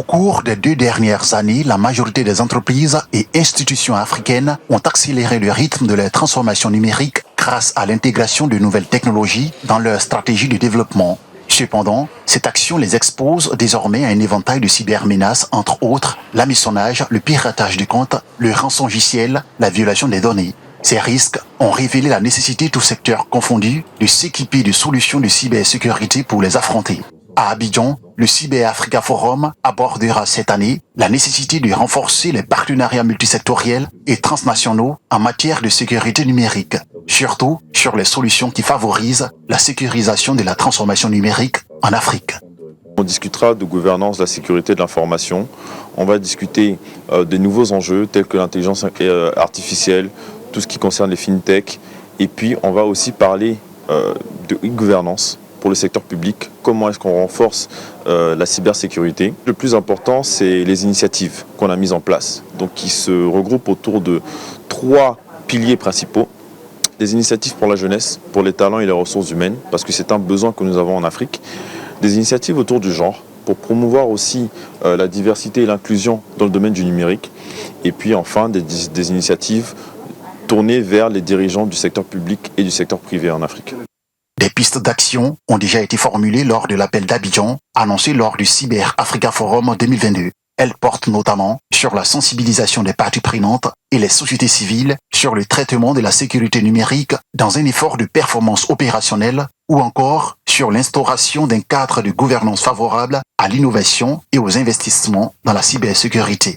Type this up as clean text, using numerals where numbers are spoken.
cours des 2 dernières années, la majorité des entreprises et institutions africaines ont accéléré le rythme de leur transformation numérique grâce à l'intégration de nouvelles technologies dans leur stratégie de développement. Cependant, cette action les expose désormais à un éventail de cybermenaces, entre autres l'hameçonnage, le piratage des comptes, le rançongiciel, la violation des données. Ces risques ont révélé la nécessité, tous secteurs confondus, de s'équiper de solutions de cybersécurité pour les affronter. À Abidjan, le Cyber Africa Forum abordera cette année la nécessité de renforcer les partenariats multisectoriels et transnationaux en matière de sécurité numérique, surtout sur les solutions qui favorisent la sécurisation de la transformation numérique en Afrique. On discutera de gouvernance de la sécurité de l'information. On va discuter des nouveaux enjeux tels que l'intelligence artificielle, tout ce qui concerne les fintech. Et puis on va aussi parler de e-gouvernance pour le secteur public. Comment est-ce qu'on renforce la cybersécurité? Le plus important, c'est les initiatives qu'on a mises en place, donc qui se regroupent autour de 3 piliers principaux. Des initiatives pour la jeunesse, pour les talents et les ressources humaines, parce que c'est un besoin que nous avons en Afrique. Des initiatives autour du genre, pour promouvoir aussi la diversité et l'inclusion dans le domaine du numérique. Et puis enfin, des initiatives tournées vers les dirigeants du secteur public et du secteur privé en Afrique. Des pistes d'action ont déjà été formulées lors de l'appel d'Abidjan, annoncé lors du Cyber Africa Forum 2022. Elles portent notamment sur la sensibilisation des parties prenantes et les sociétés civiles sur le traitement de la sécurité numérique dans un effort de performance opérationnelle ou encore sur l'instauration d'un cadre de gouvernance favorable à l'innovation et aux investissements dans la cybersécurité.